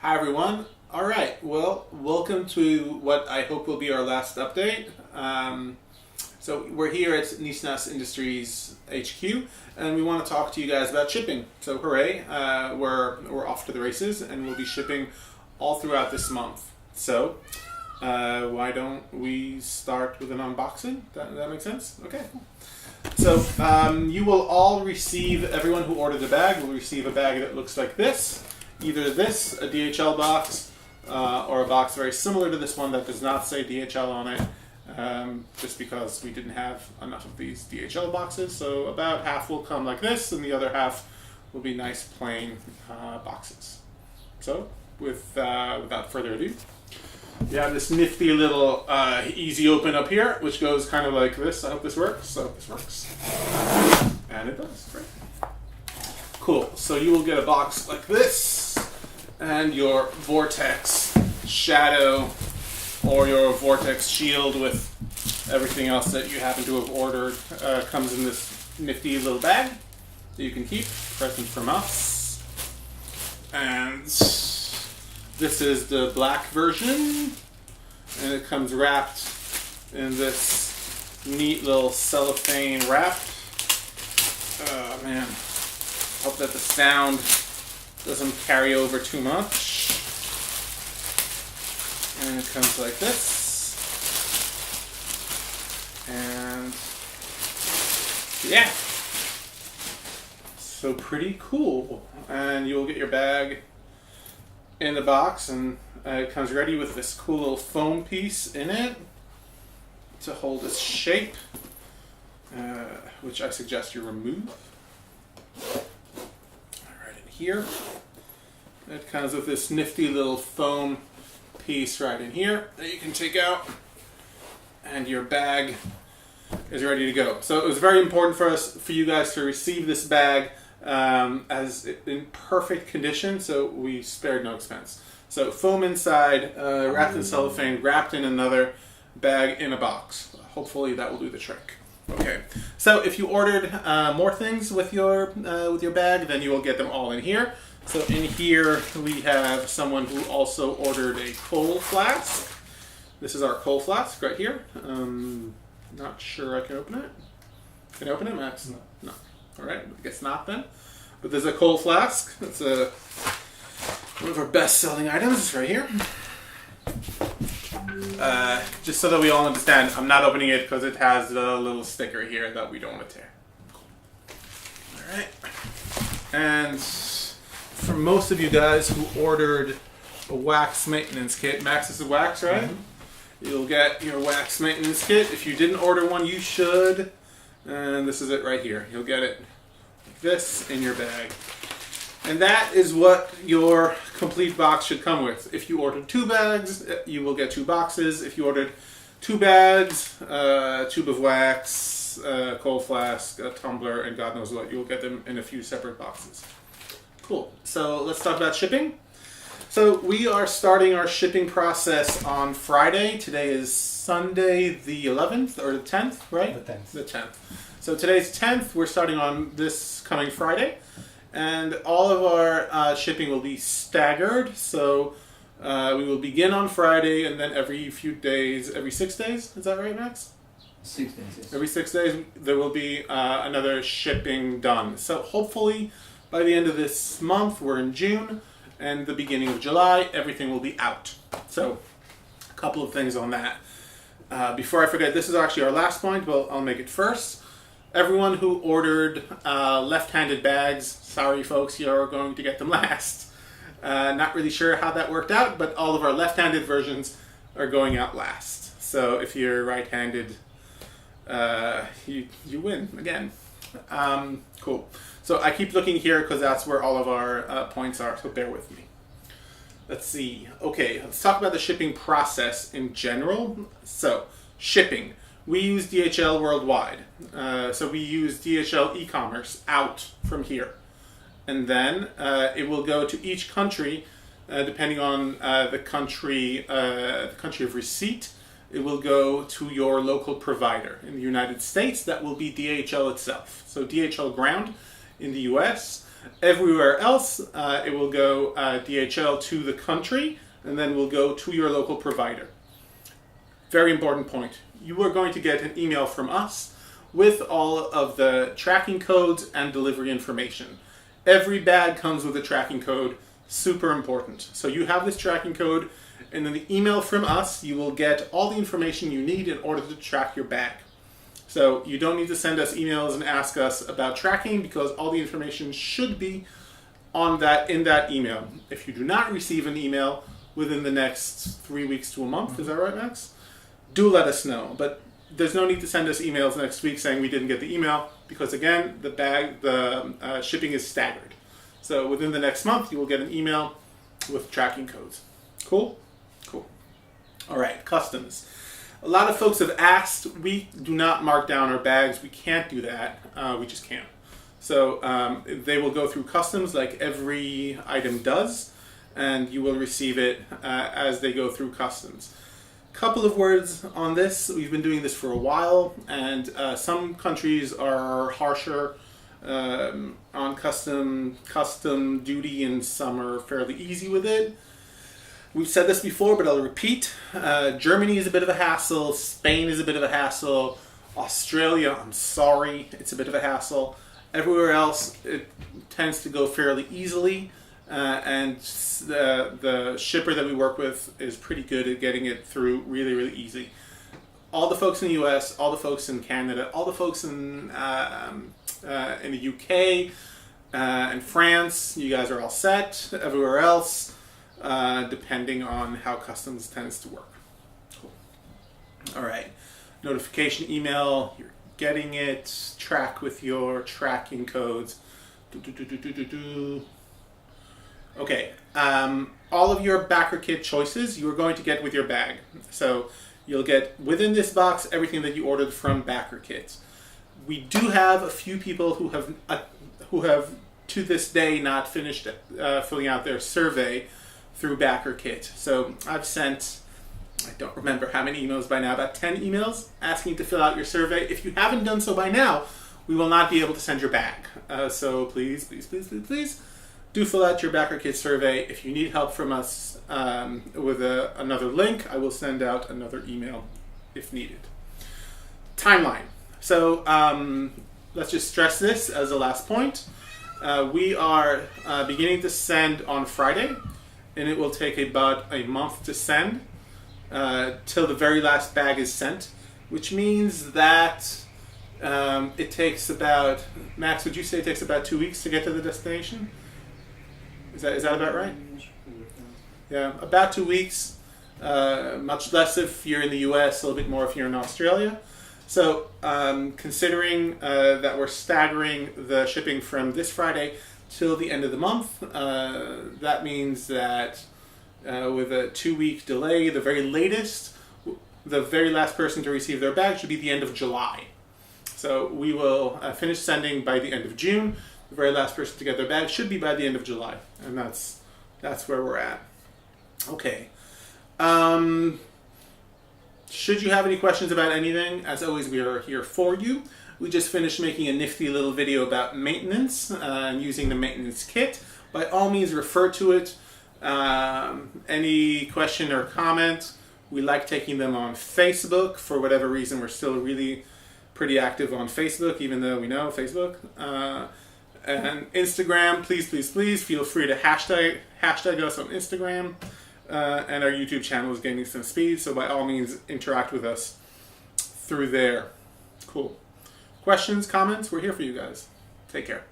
Hi everyone. All right. Well, welcome to what I hope will be our last update. So we're here at Nisnas Industries HQ, and we want to talk to you guys about shipping. So hooray! We're off to the races, and we'll be shipping all throughout this month. So why don't we start with an unboxing? That makes sense. Okay. So you will all receive. Everyone who ordered a bag will receive a bag that looks like this. Either this, a DHL box, or a box very similar to this one that does not say DHL on it, just because we didn't have enough of these DHL boxes. So about half will come like this, and the other half will be nice plain boxes. So without further ado, you have this nifty little easy open up here, which goes kind of like this. I hope this works. I hope this works. And it does. Great. Cool. So you will get a box like this, and your Vortex Shadow or your Vortex Shield with everything else that you happen to have ordered comes in this nifty little bag that you can keep. Present from us. And this is the black version, and it comes wrapped in this neat little cellophane wrap. Oh man. Hope that the sound doesn't carry over too much. And it comes like this. And yeah. So pretty cool. And you'll get your bag in the box, and it comes ready with this cool little foam piece in it to hold its shape, which I suggest you remove. Here. It comes with this nifty little foam piece right in here that you can take out, and your bag is ready to go. So it was very important for you guys to receive this bag as in perfect condition, so we spared no expense. So foam inside, wrapped in cellophane, wrapped in another bag in a box. Hopefully that will do the trick. Okay, so if you ordered more things with your bag, then you will get them all in here. So in here we have someone who also ordered a coal flask. This is our coal flask right here. Not sure I can open it. Can I open it, Max? No. All right, I guess not then. But there's a coal flask. It's one of our best-selling items. It's right here. Just so that we all understand, I'm not opening it because it has a little sticker here that we don't want to tear. Alright. And for most of you guys who ordered a wax maintenance kit, Max is a wax, right? Mm-hmm. You'll get your wax maintenance kit. If you didn't order one, you should. And this is it right here. You'll get it like this in your bag. And that is what your complete box should come with. If you ordered 2 bags, you will get 2 boxes. If you ordered 2 bags, a tube of wax, a coal flask, a tumbler, and God knows what, you'll get them in a few separate boxes. Cool. So let's talk about shipping. So we are starting our shipping process on Friday. Today is Sunday the 11th, or the 10th, right? The 10th. The 10th. So today's 10th. We're starting on this coming Friday. And all of our shipping will be staggered, so we will begin on Friday, and then every few days, every 6 days, is that right, Max? 6 days, yes. Every 6 days, there will be another shipping done. So hopefully, by the end of this month, we're in June, and the beginning of July, everything will be out. So, a couple of things on that. Before I forget, this is actually our last point, but I'll make it first. Everyone who ordered left-handed bags, sorry folks, you're going to get them last. Not really sure how that worked out, but all of our left-handed versions are going out last. So if you're right-handed, you win again. Cool. So I keep looking here because that's where all of our points are, so bear with me. Let's see. Okay, let's talk about the shipping process in general. So, shipping. We use DHL worldwide. So we use DHL e-commerce out from here. And then it will go to each country, depending on the country of receipt. It will go to your local provider. In the United States, that will be DHL itself. So DHL Ground in the US, Everywhere else, it will go DHL to the country, and then will go to your local provider. Very important point. You are going to get an email from us with all of the tracking codes and delivery information. Every bag comes with a tracking code, super important. So you have this tracking code, and in the email from us, you will get all the information you need in order to track your bag. So you don't need to send us emails and ask us about tracking, because all the information should be in that email. If you do not receive an email within the next 3 weeks to a month, is that right, Max? Do let us know. But there's no need to send us emails next week saying we didn't get the email, because again, the shipping is staggered. So within the next month, you will get an email with tracking codes. Cool? Cool. All right, customs. A lot of folks have asked. We do not mark down our bags. We can't do that. We just can't. So they will go through customs like every item does, and you will receive it as they go through customs. Couple of words on this. We've been doing this for a while, and some countries are harsher on custom duty, and some are fairly easy with it. We've said this before, but I'll repeat. Germany is a bit of a hassle. Spain is a bit of a hassle. Australia, I'm sorry, it's a bit of a hassle. Everywhere else, it tends to go fairly easily. And the shipper that we work with is pretty good at getting it through really, really easy. All the folks in the US, all the folks in Canada, all the folks in the UK and France, you guys are all set. Everywhere else, depending on how customs tends to work. Cool. All right. Notification email, you're getting it. Track with your tracking codes. Okay. All of your backer kit choices you are going to get with your bag. So you'll get within this box everything that you ordered from backer kits. We do have a few people who have to this day not finished filling out their survey through backer kit. So I've sent, I don't remember how many emails by now, about 10 emails asking to fill out your survey. If you haven't done so by now, we will not be able to send your bag. So please, please, please, please, please do fill out your backer kit survey. If you need help from us with another link, I will send out another email if needed. Timeline. So let's just stress this as a last point. We are beginning to send on Friday, and it will take about a month to send till the very last bag is sent, which means that it takes about, Max, would you say it takes about 2 weeks to get to the destination? Is that about right? Yeah, about 2 weeks. Much less if you're in the US, a little bit more if you're in Australia. So considering that we're staggering the shipping from this Friday till the end of the month, that means that with a 2-week delay, the very latest, the very last person to receive their bag should be the end of July. So we will finish sending by the end of June. The very last person to get their bag should be by the end of July. And that's where we're at. Okay. Should you have any questions about anything, as always, we are here for you. We just finished making a nifty little video about maintenance and using the maintenance kit. By all means, refer to it. Any question or comment, we like taking them on Facebook. For whatever reason, we're still really pretty active on Facebook, even though we know Facebook. And Instagram, please, please, please feel free to hashtag us on Instagram. And our YouTube channel is gaining some speed, so by all means, interact with us through there. Cool. Questions, comments, we're here for you guys. Take care.